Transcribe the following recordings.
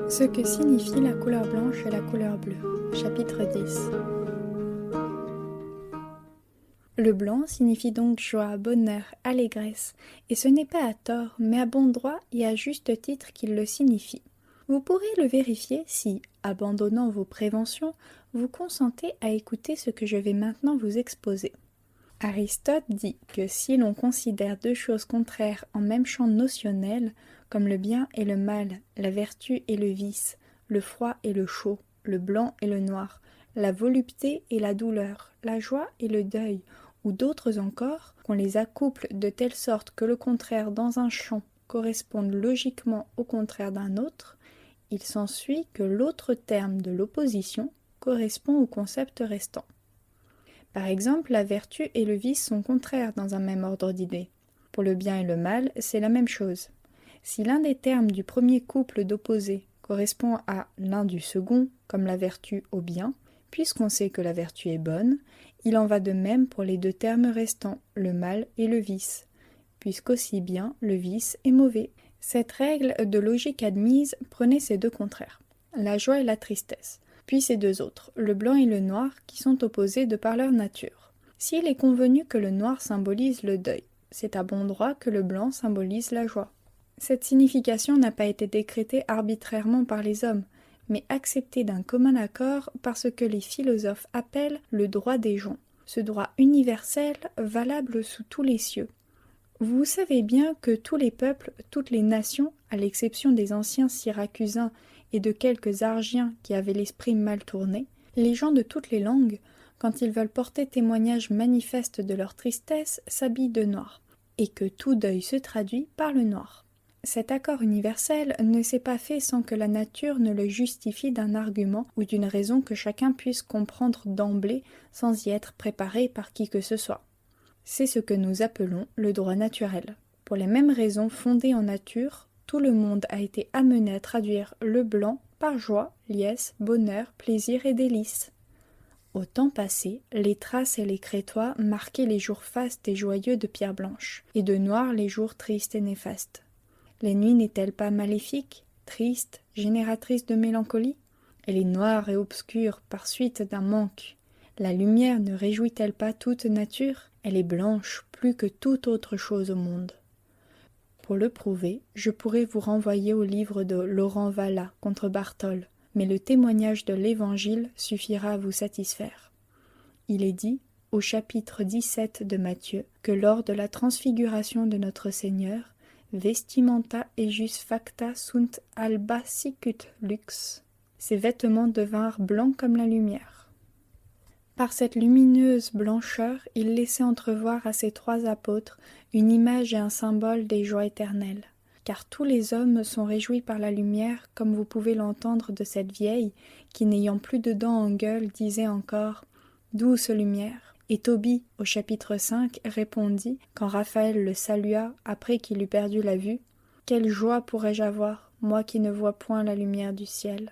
Ce que signifie la couleur blanche et la couleur bleue. Chapitre 10. Le blanc signifie donc joie, bonheur, allégresse, et ce n'est pas à tort, mais à bon droit et à juste titre qu'il le signifie. Vous pourrez le vérifier si, abandonnant vos préventions, vous consentez à écouter ce que je vais maintenant vous exposer. Aristote dit que si l'on considère deux choses contraires en même champ notionnel, comme le bien et le mal, la vertu et le vice, le froid et le chaud, le blanc et le noir, la volupté et la douleur, la joie et le deuil, ou d'autres encore, qu'on les accouple de telle sorte que le contraire dans un champ corresponde logiquement au contraire d'un autre, il s'ensuit que l'autre terme de l'opposition correspond au concept restant. Par exemple, la vertu et le vice sont contraires dans un même ordre d'idées. Pour le bien et le mal, c'est la même chose. Si l'un des termes du premier couple d'opposés correspond à l'un du second, comme la vertu au bien, puisqu'on sait que la vertu est bonne, il en va de même pour les deux termes restants, le mal et le vice, puisqu'aussi bien le vice est mauvais. Cette règle de logique admise prenait ces deux contraires, la joie et la tristesse, puis ces deux autres, le blanc et le noir, qui sont opposés de par leur nature. S'il est convenu que le noir symbolise le deuil, c'est à bon droit que le blanc symbolise la joie. Cette signification n'a pas été décrétée arbitrairement par les hommes, mais acceptée d'un commun accord par ce que les philosophes appellent le droit des gens, ce droit universel valable sous tous les cieux. Vous savez bien que tous les peuples, toutes les nations, à l'exception des anciens Syracusains et de quelques Argiens qui avaient l'esprit mal tourné, les gens de toutes les langues, quand ils veulent porter témoignage manifeste de leur tristesse, s'habillent de noir, et que tout deuil se traduit par le noir. Cet accord universel ne s'est pas fait sans que la nature ne le justifie d'un argument ou d'une raison que chacun puisse comprendre d'emblée sans y être préparé par qui que ce soit. C'est ce que nous appelons le droit naturel. Pour les mêmes raisons fondées en nature, tout le monde a été amené à traduire le blanc par joie, liesse, bonheur, plaisir et délice. Au temps passé, les Thraces et les Crétois marquaient les jours fastes et joyeux de pierre blanche, et de noir les jours tristes et néfastes. Les nuits n'est-elle pas maléfique, triste, génératrice de mélancolie? Elle est noire et obscure par suite d'un manque. La lumière ne réjouit-elle pas toute nature? Elle est blanche plus que toute autre chose au monde. Pour le prouver, je pourrais vous renvoyer au livre de Laurent Valla contre Bartholde, mais le témoignage de l'Évangile suffira à vous satisfaire. Il est dit, au chapitre 17 de Matthieu, que lors de la transfiguration de notre Seigneur, vestimenta ejus facta sunt alba sicut lux. Ses vêtements devinrent blancs comme la lumière. Par cette lumineuse blancheur, il laissait entrevoir à ses trois apôtres une image et un symbole des joies éternelles. Car tous les hommes sont réjouis par la lumière, comme vous pouvez l'entendre de cette vieille, qui n'ayant plus de dents en gueule, disait encore « Douce lumière ». Et Tobie, au chapitre 5, répondit, quand Raphaël le salua après qu'il eut perdu la vue, « Quelle joie pourrais-je avoir, moi qui ne vois point la lumière du ciel ?»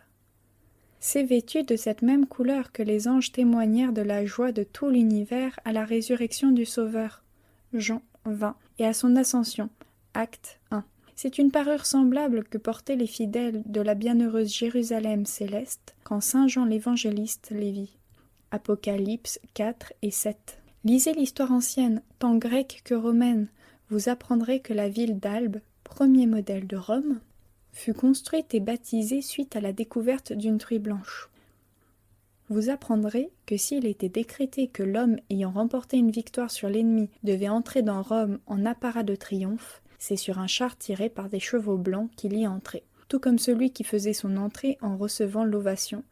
C'est vêtu de cette même couleur que les anges témoignèrent de la joie de tout l'univers à la résurrection du Sauveur. Jean 20, et à son ascension. Acte 1. C'est une parure semblable que portaient les fidèles de la bienheureuse Jérusalem céleste quand saint Jean l'évangéliste les vit. Apocalypse 4 et 7. Lisez l'histoire ancienne, tant grecque que romaine. Vous apprendrez que la ville d'Albe, premier modèle de Rome, fut construite et baptisée suite à la découverte d'une truie blanche. Vous apprendrez que s'il était décrété que l'homme ayant remporté une victoire sur l'ennemi devait entrer dans Rome en apparat de triomphe, c'est sur un char tiré par des chevaux blancs qu'il y entrait, tout comme celui qui faisait son entrée en recevant l'ovation.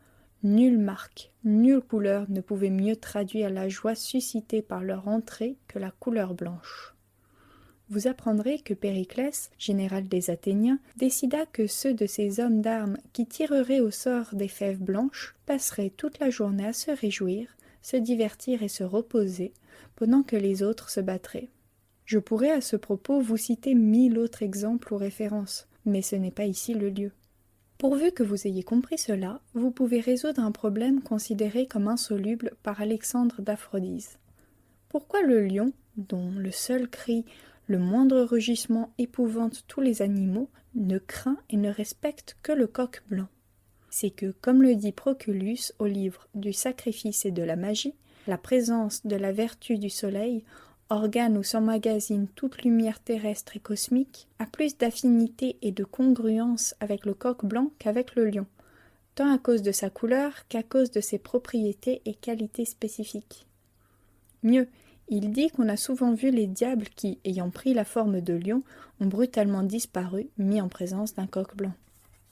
Nulle marque, nulle couleur ne pouvait mieux traduire la joie suscitée par leur entrée que la couleur blanche. Vous apprendrez que Périclès, général des Athéniens, décida que ceux de ces hommes d'armes qui tireraient au sort des fèves blanches passeraient toute la journée à se réjouir, se divertir et se reposer, pendant que les autres se battraient. Je pourrais à ce propos vous citer 1000 autres exemples ou références, mais ce n'est pas ici le lieu. Pourvu que vous ayez compris cela, vous pouvez résoudre un problème considéré comme insoluble par Alexandre d'Aphrodise. Pourquoi le lion, dont le seul cri, le moindre rugissement épouvante tous les animaux, ne craint et ne respecte que le coq blanc. C'est que, comme le dit Proculus au livre du sacrifice et de la magie, la présence de la vertu du soleil, organe où s'emmagasine toute lumière terrestre et cosmique, a plus d'affinité et de congruence avec le coq blanc qu'avec le lion, tant à cause de sa couleur qu'à cause de ses propriétés et qualités spécifiques. Mieux, il dit qu'on a souvent vu les diables qui, ayant pris la forme de lion, ont brutalement disparu, mis en présence d'un coq blanc.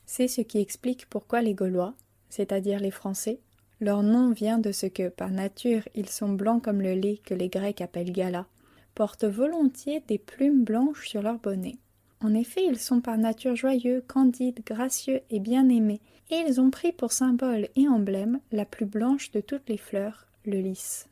C'est ce qui explique pourquoi les Gaulois, c'est-à-dire les Français, leur nom vient de ce que, par nature, ils sont blancs comme le lait que les Grecs appellent gala, portent volontiers des plumes blanches sur leur bonnet. En effet, ils sont par nature joyeux, candides, gracieux et bien-aimés, et ils ont pris pour symbole et emblème la plus blanche de toutes les fleurs, le lys.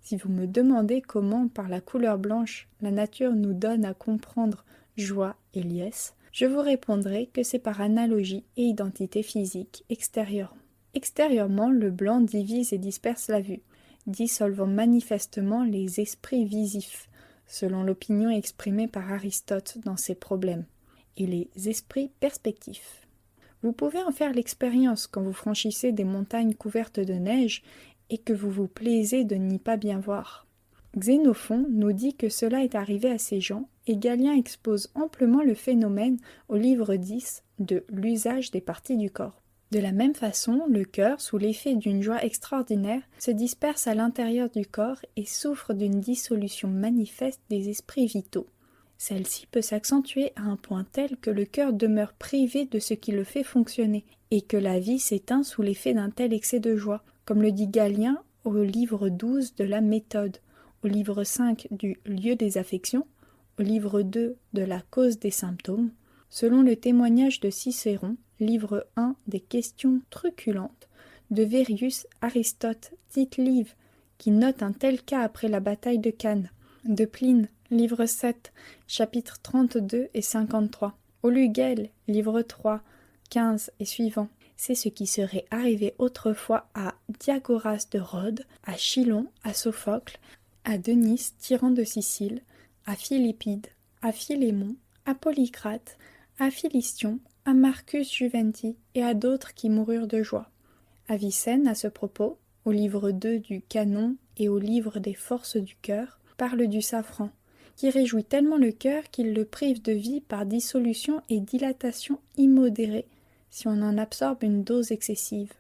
Si vous me demandez comment, par la couleur blanche, la nature nous donne à comprendre joie et liesse, je vous répondrai que c'est par analogie et identité physique extérieure. Extérieurement, le blanc divise et disperse la vue, dissolvant manifestement les esprits visifs, selon l'opinion exprimée par Aristote dans ses problèmes, et les esprits perspectifs. Vous pouvez en faire l'expérience quand vous franchissez des montagnes couvertes de neige et que vous vous plaisez de n'y pas bien voir. Xénophon nous dit que cela est arrivé à ces gens, et Galien expose amplement le phénomène au livre 10 de l'usage des parties du corps. De la même façon, le cœur, sous l'effet d'une joie extraordinaire, se disperse à l'intérieur du corps et souffre d'une dissolution manifeste des esprits vitaux. Celle-ci peut s'accentuer à un point tel que le cœur demeure privé de ce qui le fait fonctionner, et que la vie s'éteint sous l'effet d'un tel excès de joie, comme le dit Galien au livre 12 de la Méthode, au livre 5 du lieu des affections, au livre 2 de la cause des symptômes, selon le témoignage de Cicéron, livre 1 des questions truculentes, de Verrius, Aristote, Tite-Live, qui note un tel cas après la bataille de Cannes, de Pline, livre 7, chapitres 32 et 53, au Lugel, livre 3, 15 et suivants. C'est ce qui serait arrivé autrefois à Diagoras de Rhodes, à Chilon, à Sophocle, à Denis, tyran de Sicile, à Philippide, à Philémon, à Polycrate, à Philistion, à Marcus Juventi et à d'autres qui moururent de joie. Avicenne, à ce propos, au livre 2 du Canon et au livre des forces du cœur, parle du safran, qui réjouit tellement le cœur qu'il le prive de vie par dissolution et dilatation immodérée si on en absorbe une dose excessive.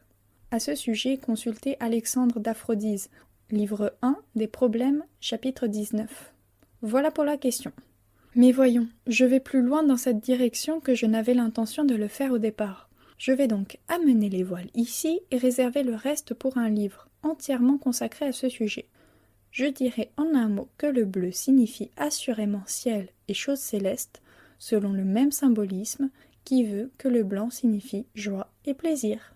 À ce sujet, consultez Alexandre d'Aphrodise, livre 1 des Problèmes, chapitre 19. Voilà pour la question. Mais voyons, je vais plus loin dans cette direction que je n'avais l'intention de le faire au départ. Je vais donc amener les voiles ici et réserver le reste pour un livre entièrement consacré à ce sujet. Je dirai en un mot que le bleu signifie assurément ciel et choses célestes, selon le même symbolisme qui veut que le blanc signifie joie et plaisir.